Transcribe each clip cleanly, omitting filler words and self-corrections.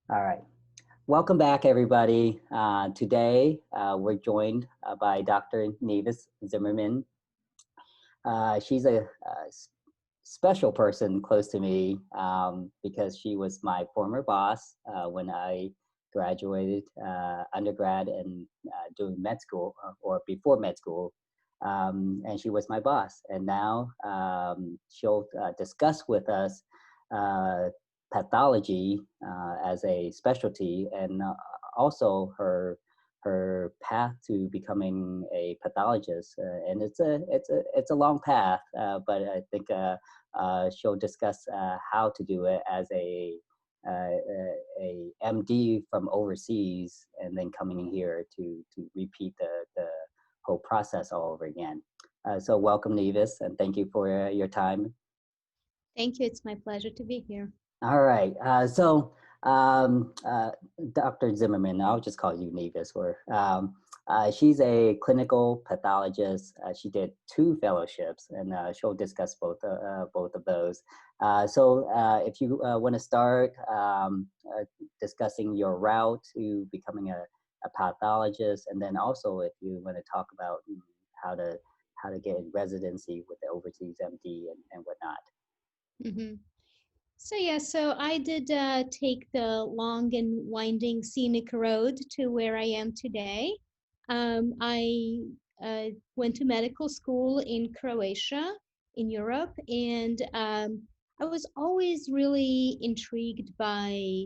All right. Welcome back, everybody. Today, we're joined by Dr. Nives Zimmermann. She's a special person close to me because she was my former boss when I graduated undergrad and doing med school or before med school. And she was my boss. And now she'll discuss with us uh, pathology as a specialty and also her path to becoming a pathologist. And it's a long path, but I think she'll discuss how to do it as a MD from overseas and then coming in here to repeat the whole process all over again. So welcome, Nives, and thank you for your time. Thank you. It's my pleasure to be here. All right. Um, uh, Dr. Zimmermann, I'll just call you Nives. She's a clinical pathologist. She did 2 fellowships, and she'll discuss both of those. If you want to start discussing your route to becoming a pathologist, and then also if you want to talk about how to get in residency with the overseas MD and whatnot. Mm-hmm. So I did take the long and winding scenic road to where I am today. I went to medical school in Croatia, in Europe, and I was always really intrigued by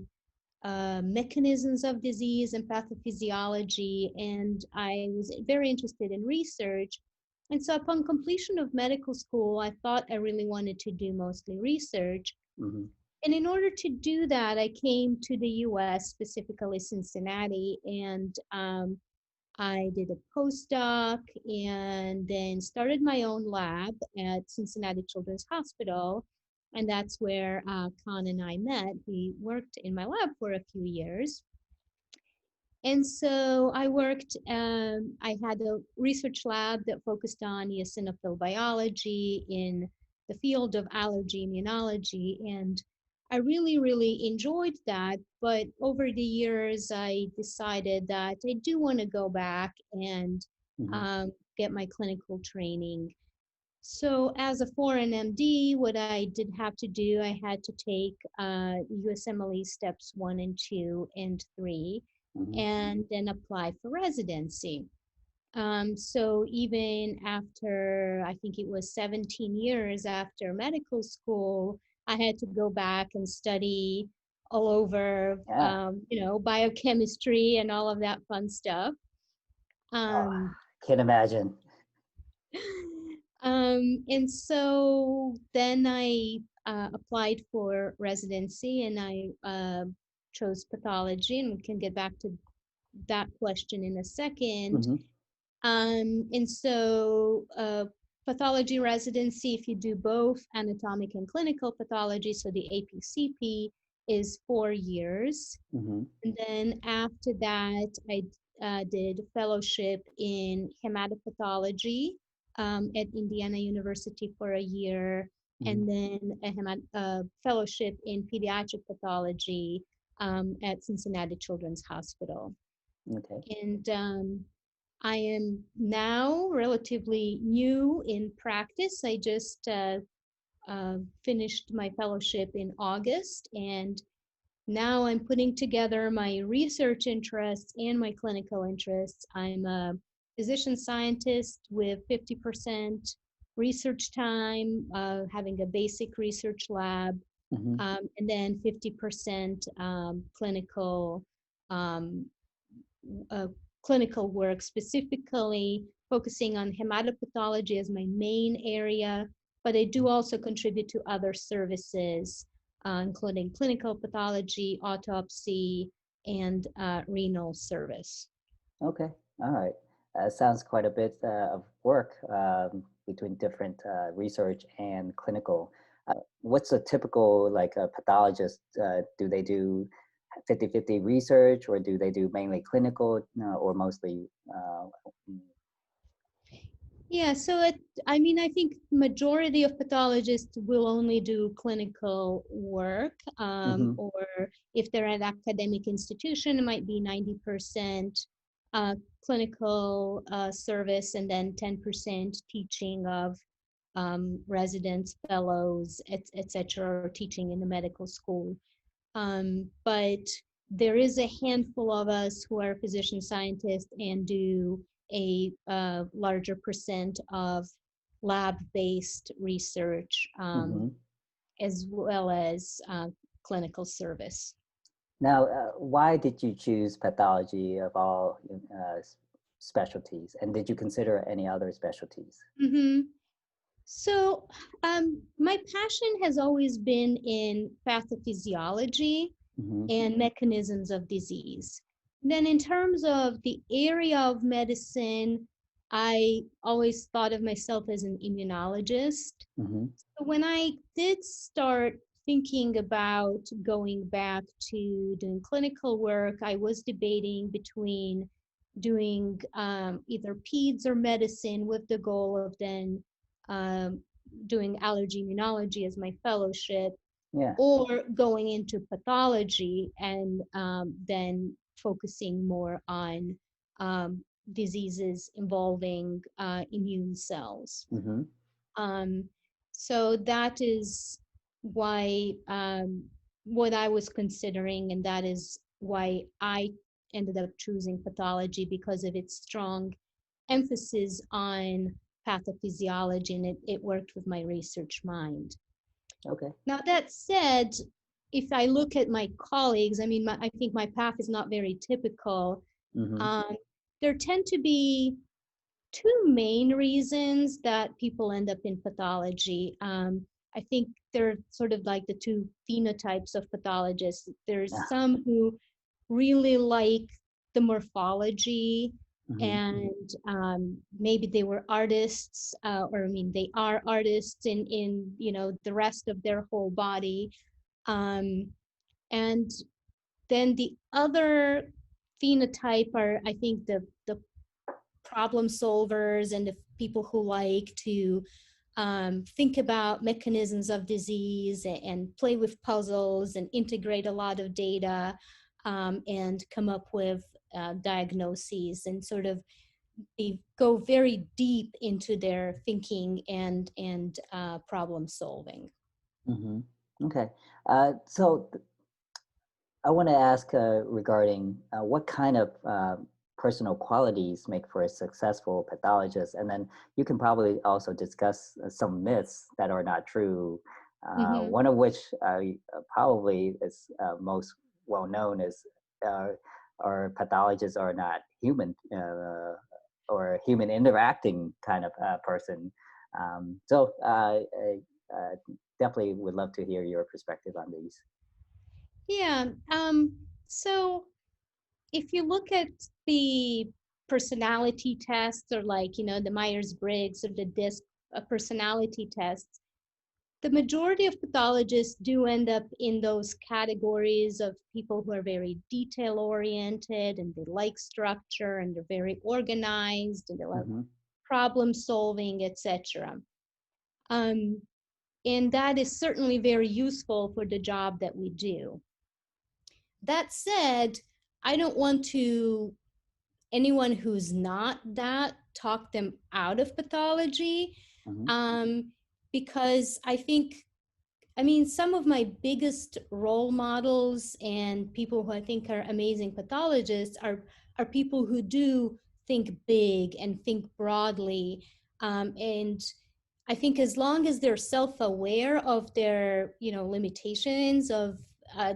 mechanisms of disease and pathophysiology, and I was very interested in research. And so, upon completion of medical school, I thought I really wanted to do mostly research. Mm-hmm. And in order to do that, I came to the US, specifically Cincinnati, and I did a postdoc and then started my own lab at Cincinnati Children's Hospital. And that's where Khan and I met. He worked in my lab for a few years. And so I had a research lab that focused on eosinophil biology in the field of allergy immunology. And I really, really enjoyed that. But over the years, I decided that I do want to go back and Mm-hmm. get my clinical training. So, as a foreign MD, what I did have to do, I had to take USMLE steps 1 and 2 and 3, Mm-hmm. and then apply for residency. So, even after, I think it was 17 years after medical school, I had to go back and study all over, Yeah. biochemistry and all of that fun stuff. Oh, Um, can't imagine. and so then I applied for residency and I chose pathology, and we can get back to that question in a second. Mm-hmm. And so pathology residency, if you do both anatomic and clinical pathology, so the APCP is 4 years. Mm-hmm. And then after that, I did fellowship in hematopathology at Indiana University for a year, Mm-hmm. and then a fellowship in pediatric pathology at Cincinnati Children's Hospital. Okay. And I am now relatively new in practice. I just finished my fellowship in August, and now I'm putting together my research interests and my clinical interests. I'm a physician scientist with 50% research time, having a basic research lab, Mm-hmm. and then 50% um, uh, clinical work, specifically focusing on hematopathology as my main area, but I do also contribute to other services, including clinical pathology, autopsy, and renal service. Okay. All right. Sounds quite a bit of work between different research and clinical. What's a typical like a pathologist? Do they do 50-50 research, or do they do mainly clinical, or mostly? Mm, Yeah, so I mean, I think majority of pathologists will only do clinical work, Mm-hmm. or if they're at academic institution, it might be 90% uh, clinical service and then 10% teaching of residents, fellows, et cetera, or teaching in the medical school. But there is a handful of us who are physician scientists and do a larger percent of lab-based research, Mm-hmm. as well as clinical service. Now, why did you choose pathology of all specialties, and did you consider any other specialties? hmm So, my passion has always been in pathophysiology Mm-hmm. and mechanisms of disease. Then, in terms of the area of medicine, I always thought of myself as an immunologist. Mm-hmm. So when I did start thinking about going back to doing clinical work, I was debating between doing either peds or medicine with the goal of then um, doing allergy immunology as my fellowship, Yeah. or going into pathology and then focusing more on diseases involving immune cells. Mm-hmm. Um, so that is why what I was considering, and that is why I ended up choosing pathology because of its strong emphasis on pathophysiology, and it worked with my research mind. Okay. Now, that said, if I look at my colleagues, I mean, I think my path is not very typical. Mm-hmm. Um, there tend to be two main reasons that people end up in pathology. I think they're sort of like the two phenotypes of pathologists. There's Yeah. some who really like the morphology, Mm-hmm. and maybe they were artists, or I mean, they are artists in the rest of their whole body. Um, and then the other phenotype are, I think, the problem solvers and the people who like to think about mechanisms of disease and play with puzzles and integrate a lot of data, and come up with diagnoses and sort of go very deep into their thinking and problem solving. Mm-hmm. Okay. So I want to ask regarding what kind of personal qualities make for a successful pathologist, and then you can probably also discuss some myths that are not true. hmm One of which probably is most well known is uh, our pathologists are not human or human interacting kind of person. So definitely would love to hear your perspective on these. Yeah. So if you look at the personality tests, or like, the Myers-Briggs or the DISC personality tests, the majority of pathologists do end up in those categories of people who are very detail oriented and they like structure and they're very organized and they love Mm-hmm. problem solving, etc. Um, and that is certainly very useful for the job that we do. That said, I don't want to anyone who's not that talk them out of pathology, Mm-hmm. um, because I mean, some of my biggest role models and people who I think are amazing pathologists are people who do think big and think broadly, and I think as long as they're self-aware of their limitations of uh,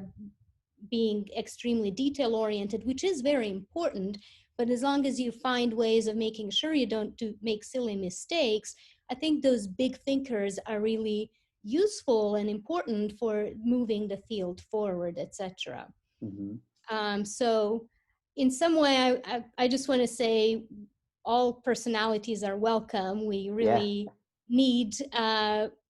being extremely detail oriented, which is very important. But as long as you find ways of making sure you don't make silly mistakes, I think those big thinkers are really useful and important for moving the field forward, etc. Mm-hmm. So, in some way, I just want to say all personalities are welcome. We Yeah. really need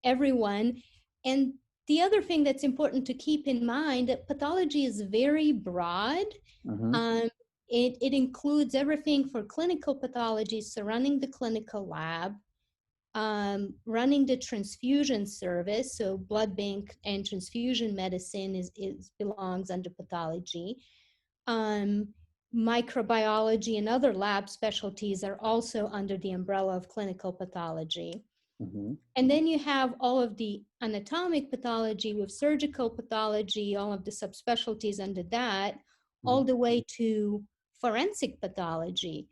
everyone. And the other thing that's important to keep in mind that pathology is very broad. Mm-hmm. Um, It includes everything for clinical pathology surrounding the clinical lab, running the transfusion service. So blood bank and transfusion medicine is belongs under pathology. Um, Microbiology and other lab specialties are also under the umbrella of clinical pathology. Mm-hmm. And then you have all of the anatomic pathology with surgical pathology, all of the subspecialties under that, all Mm-hmm. the way to forensic pathology.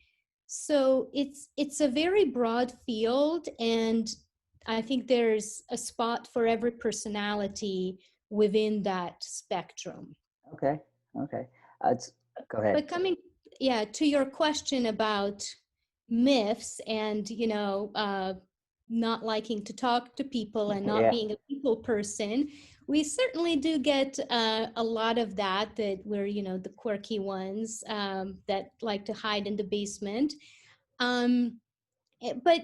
So it's a very broad field, and I think there's a spot for every personality within that spectrum. Okay. Okay. It's, go ahead. But coming, yeah, to your question about myths and, not liking to talk to people and not Yeah. being a people person, we certainly do get a lot of that, that we're, the quirky ones that like to hide in the basement. Um, but,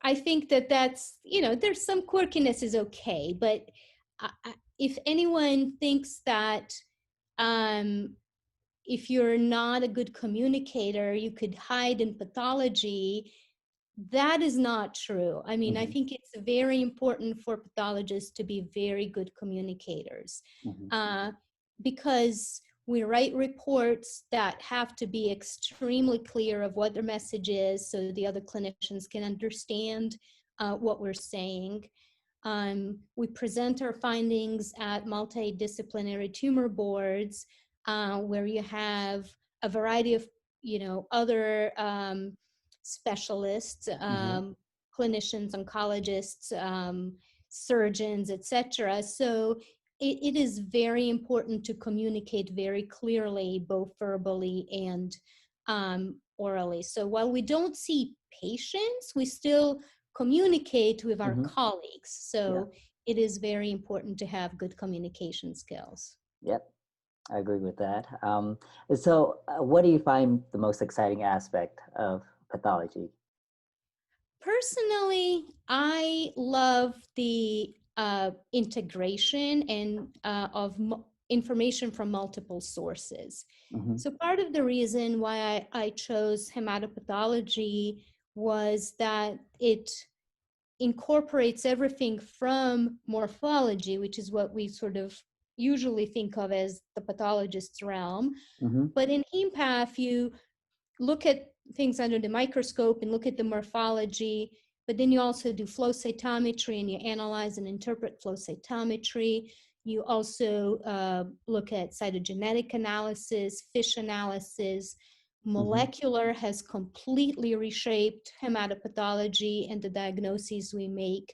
I think that there's some quirkiness is okay, but if anyone thinks that, um, if you're not a good communicator, you could hide in pathology. That is not true. I mean, I Mm-hmm. think it's very important for pathologists to be very good communicators, Mm-hmm. uh, because we write reports that have to be extremely clear of what their message is so the other clinicians can understand what we're saying. We present our findings at multidisciplinary tumor boards, where you have a variety of, other specialists, Mm-hmm. clinicians, oncologists, surgeons, etc. So it is very important to communicate very clearly, both verbally and orally. So while we don't see patients, we still communicate with our Mm-hmm. colleagues. Yeah. So it is very important to have good communication skills. Yep. I agree with that. So, what do you find the most exciting aspect of pathology? Personally, I love the integration and information from multiple sources. Mm-hmm. So part of the reason why I chose hematopathology was that it incorporates everything from morphology, which is what we sort of usually think of as the pathologist's realm. Mm-hmm. But in hempath, you look at things under the microscope and look at the morphology, but then you also do flow cytometry and you analyze and interpret flow cytometry. You also look at cytogenetic analysis, fish analysis. Mm-hmm. Molecular has completely reshaped hematopathology and the diagnoses we make.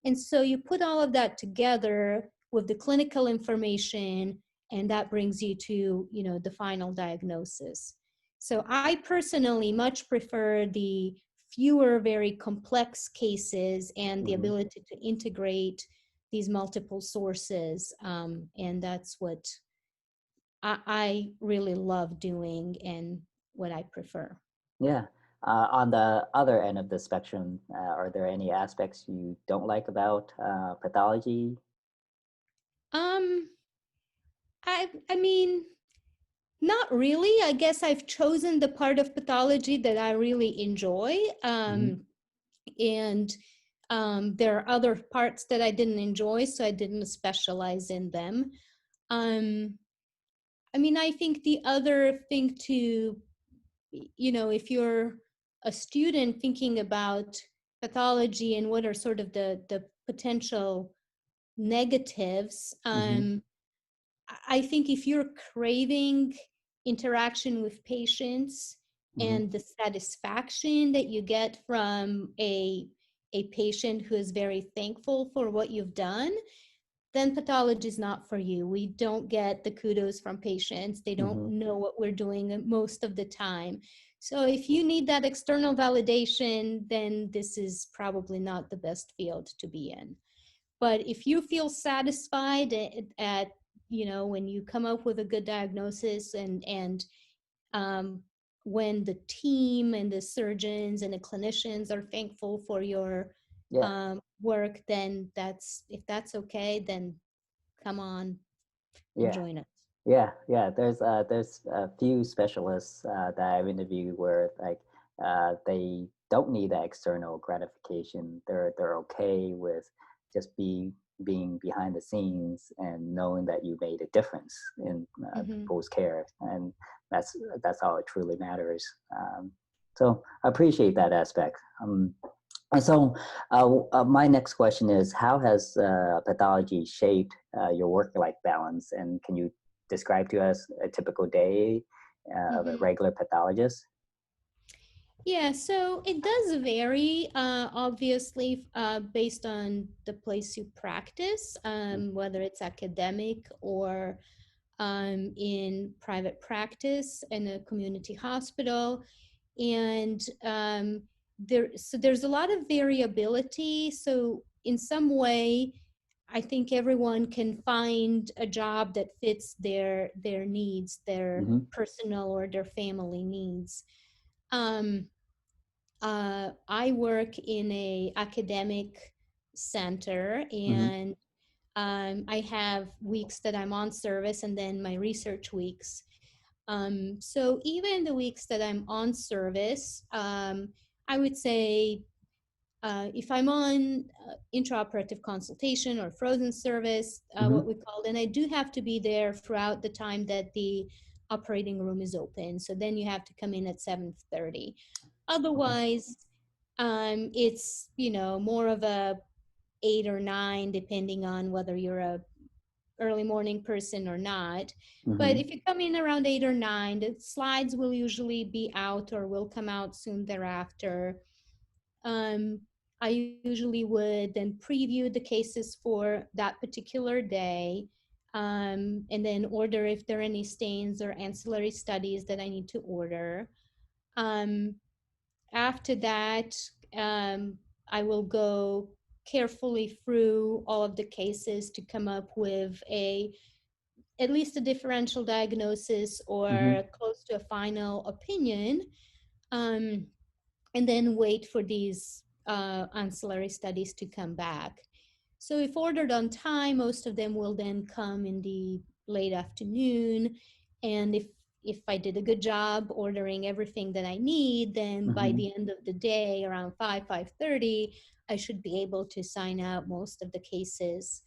And so you put all of that together with the clinical information, and that brings you to, the final diagnosis. So I personally much prefer the fewer, very complex cases and the Mm-hmm. ability to integrate these multiple sources. And that's what I really love doing and what I prefer. Yeah. On the other end of the spectrum, are there any aspects you don't like about pathology? Um, I mean, not really. I guess I've chosen the part of pathology that I really enjoy. Mm-hmm. And there are other parts that I didn't enjoy, so I didn't specialize in them. Um, I mean, I think the other thing to, if you're a student thinking about pathology and what are sort of the potential negatives, Mm-hmm. I think if you're craving interaction with patients Mm-hmm. and the satisfaction that you get from a patient who is very thankful for what you've done, then pathology is not for you. We don't get the kudos from patients. They don't Mm-hmm. know what we're doing most of the time. So if you need that external validation, then this is probably not the best field to be in. But if you feel satisfied at when you come up with a good diagnosis, and um, when the team and the surgeons and the clinicians are thankful for your Yeah. work, then if that's okay, then come on and Yeah. join us. Yeah. There's a few specialists that I've interviewed where like they don't need that external gratification. They're okay with just being behind the scenes and knowing that you made a difference in Hmm. people's care, and that's that's all it truly matters. So I appreciate that aspect. And so, my next question is: how has pathology shaped your work-life balance? And can you describe to us a typical day of a Hmm. regular pathologist? Yeah, so it does vary, obviously, based on the place you practice, whether it's academic or in private practice in a community hospital. And there's a lot of variability. So in some way, I think everyone can find a job that fits their needs, their Mm-hmm. personal or their family needs. Um, I work in a academic center, Mm-hmm. and I have weeks that I'm on service and then my research weeks. So even the weeks that I'm on service, I would say if I'm on intraoperative consultation or frozen service, what Mm-hmm. we call, then I do have to be there throughout the time that the operating room is open. So then you have to come in at 7:30. Okay. Otherwise, it's more of a 8 or 9, depending on whether you're a early morning person or not. But Mm-hmm. if you come in around 8 or 9, the slides will usually be out or will come out soon thereafter. Um, I usually would then preview the cases for that particular day, and then order if there are any stains or ancillary studies that I need to order. Um, After that, um, I will go carefully through all of the cases to come up with a at least a differential diagnosis Mm-hmm. or close to a final opinion, um, and then wait for these ancillary studies to come back. So, if ordered on time, most of them will then come in the late afternoon. And if I did a good job ordering everything that I need, then by Mm-hmm. the end of the day, around 5:30, I should be able to sign out most of the cases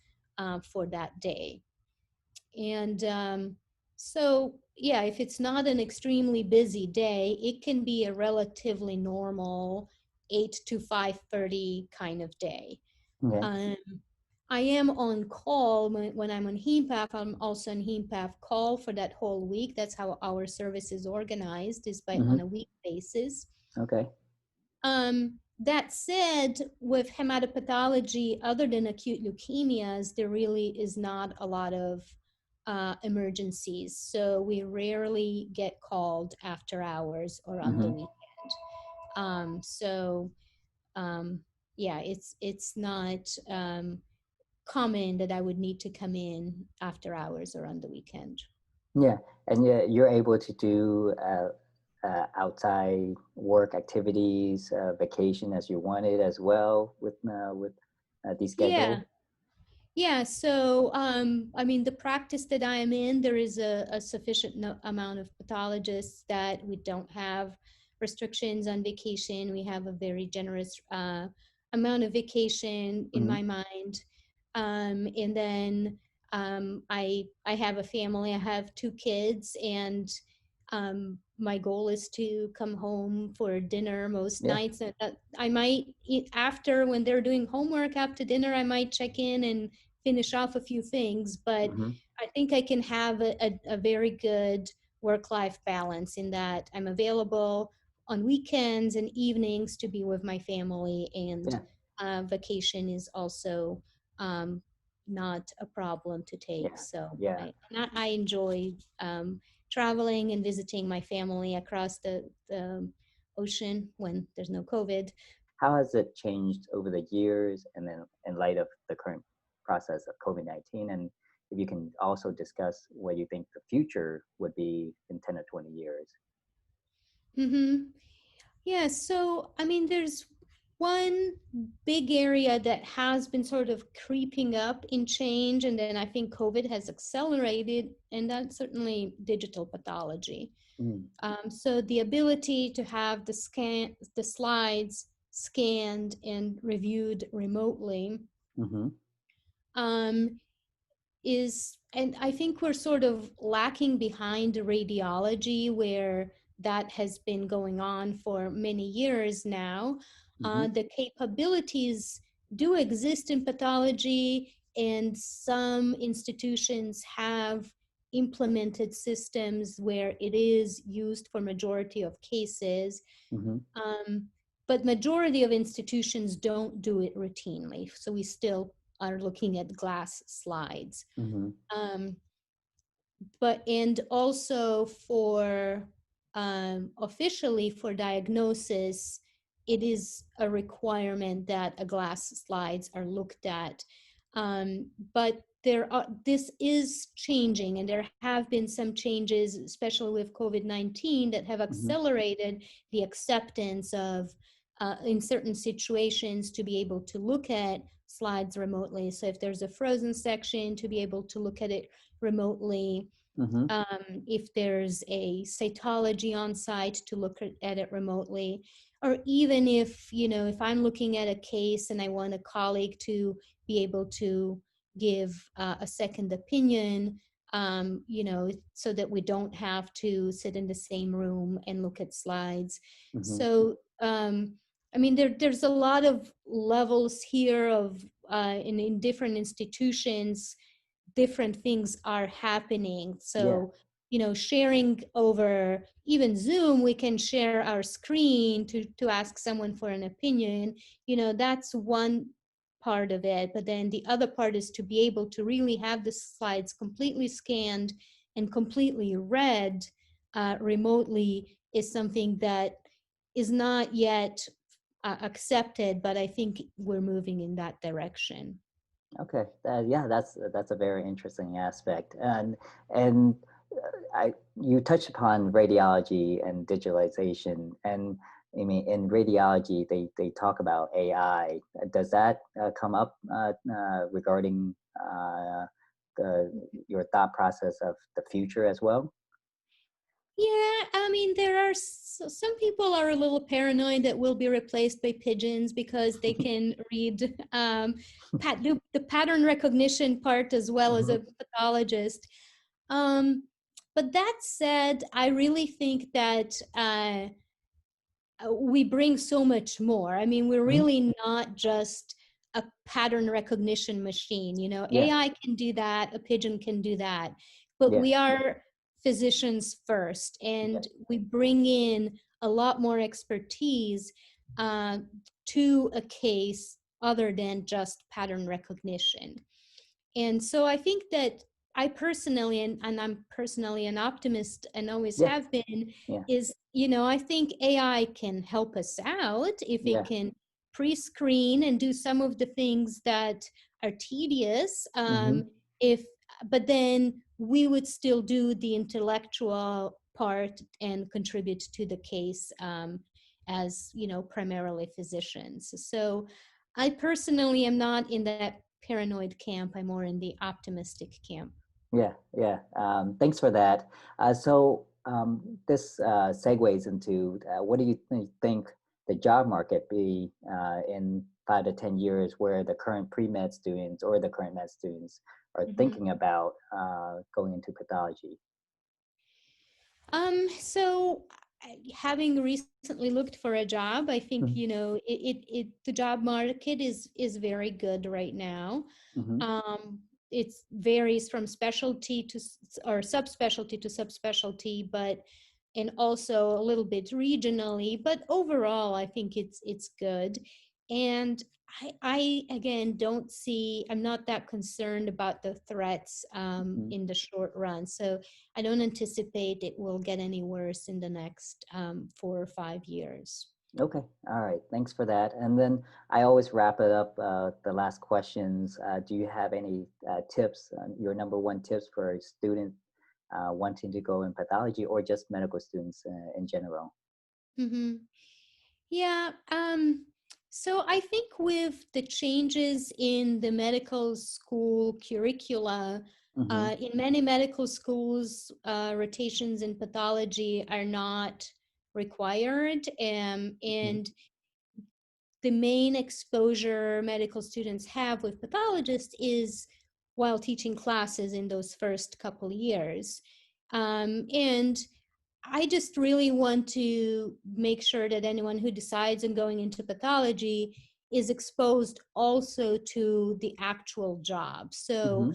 for that day. And so, yeah, if it's not an extremely busy day, it can be a relatively normal 8 to 5:30 kind of day. Okay. Um, I am on call when I'm on HEMPAF. I'm also on HEMPAF call for that whole week. That's how our service is organized, is by on Mm-hmm. a week basis. Okay. That said, with hematopathology, other than acute leukemias, there really is not a lot of emergencies. So we rarely get called after hours or on the Mm-hmm. weekend. So um, yeah, it's not common that I would need to come in after hours or on the weekend. Yeah, and you're able to do outside work activities, vacation as you wanted as well with the Yeah, schedule. yeah. So, I mean, the practice that I am in, there is a sufficient amount of pathologists that we don't have restrictions on vacation. We have a very generous amount of vacation in Mm-hmm. my mind. And then I have a family. I have 2 kids, and my goal is to come home for dinner most Yeah. nights. I might eat after, when they're doing homework after dinner, I might check in and finish off a few things, but Mm-hmm. I think I can have a very good work-life balance in that I'm available on weekends and evenings to be with my family, and Yeah. vacation is also um, not a problem to take. Yeah. So Yeah. I enjoy traveling and visiting my family across the ocean when there's no COVID. How has it changed over the years, and then in light of the current process of COVID-19, and if you can also discuss what you think the future would be in 10 or 20 years. Mm-hmm. Yeah, so I mean, there's one big area that has been sort of creeping up in change, and then I think COVID has accelerated, and that's certainly digital pathology. Mm, So the ability to have the slides scanned and reviewed remotely mm-hmm, um, is, and I think we're sort of lacking behind radiology, where that has been going on for many years now. mm-hmm, The capabilities do exist in pathology, and some institutions have implemented systems where it is used for majority of cases. mm-hmm, Um, but majority of institutions don't do it routinely, so we still are looking at glass slides. mm-hmm, Um, but and also for officially for diagnosis, it is a requirement that a glass slides are looked at. But this is changing, and there have been some changes, especially with COVID-19, that have mm-hmm, accelerated the acceptance of, in certain situations, to be able to look at slides remotely. So if there's a frozen section, to be able to look at it remotely. mm-hmm, If there's a cytology on site, to look at it remotely, or even if, if I'm looking at a case and I want a colleague to be able to give a second opinion, so that we don't have to sit in the same room and look at slides. mm-hmm. So, I mean, there's a lot of levels here of, in different institutions, different things are happening. Yeah. So, sharing over even Zoom, we can share our screen to ask someone for an opinion. That's one part of it. But then the other part is to be able to really have the slides completely scanned and completely read remotely, is something that is not yet accepted, but I think we're moving in that direction. Okay. Yeah, that's a very interesting aspect. And I you touched upon radiology and digitalization, and I mean in radiology they talk about AI. Does that come up regarding the your thought process of the future as well? Yeah, I mean, some people are a little paranoid that we'll be replaced by pigeons because they can read do the pattern recognition part as well as Hmm. a pathologist. Um, but that said, I really think that we bring so much more. I mean, we're Hmm. really not just a pattern recognition machine. Yeah. AI can do that, a pigeon can do that, but Yeah. we are physicians first, Yeah. and we bring in a lot more expertise uh, to a case other than just pattern recognition. And so I think that I personally, and I'm personally an optimist and always Yeah. have been, Yeah. is, I think AI can help us out if it Yeah. can pre-screen and do some of the things that are tedious. Hmm. If, but then we would still do the intellectual part and contribute to the case, as, primarily physicians. So I personally am not in that paranoid camp. I'm more in the optimistic camp. Yeah, yeah. Thanks for that. This segues into what do you think the job market be in 5 to 10 years, where the current pre-med students or the current med students are Mhm. thinking about going into pathology? So having recently looked for a job, I think, Hmm. the job market is very good right now. Hmm. Um, it varies from specialty or subspecialty to subspecialty, but and also a little bit regionally. But overall, I think it's good. And I again don't see. I'm not that concerned about the threats Hmm. in the short run. So I don't anticipate it will get any worse in the next 4 or 5 years. Okay, all right. Thanks for that. And then I always wrap it up. The last questions. Do you have any tips? Your number one tips for a student wanting to go in pathology, or just medical students in general? Hmm. Yeah. So I think with the changes in the medical school curricula, Mm-hmm. in many medical schools, rotations in pathology are not required, Mm-hmm. and the main exposure medical students have with pathologists is while teaching classes in those first couple years. And I just really want to make sure that anyone who decides on going into pathology is exposed also to the actual job. So Mm-hmm.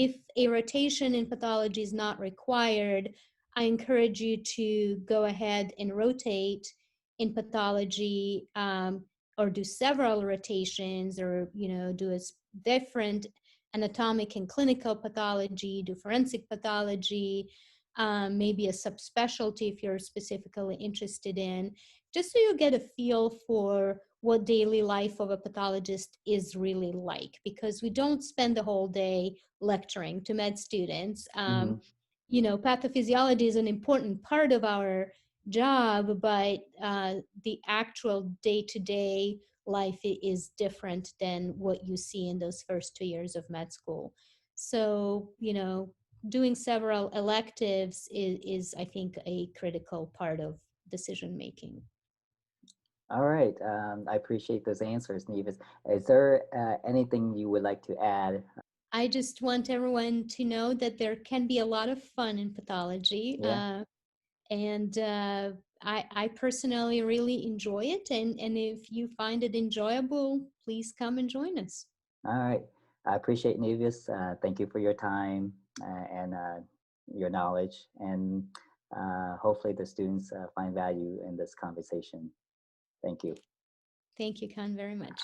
if a rotation in pathology is not required, I encourage you to go ahead and rotate in pathology, or do several rotations, or do a different anatomic and clinical pathology, do forensic pathology, maybe a subspecialty if you're specifically interested in, just so you get a feel for what daily life of a pathologist is really like, because we don't spend the whole day lecturing to med students. Mm-hmm. Pathophysiology is an important part of our job, but the actual day-to-day life is different than what you see in those first 2 years of med school. So, doing several electives is I think, a critical part of decision making. All right. I appreciate those answers, Nevis. Is there anything you would like to add? I just want everyone to know that there can be a lot of fun in pathology, Yeah. and I personally really enjoy it. And if you find it enjoyable, please come and join us. All right. I appreciate Nevis. Thank you for your time and your knowledge. And hopefully the students find value in this conversation. Thank you. Thank you, Khan, very much.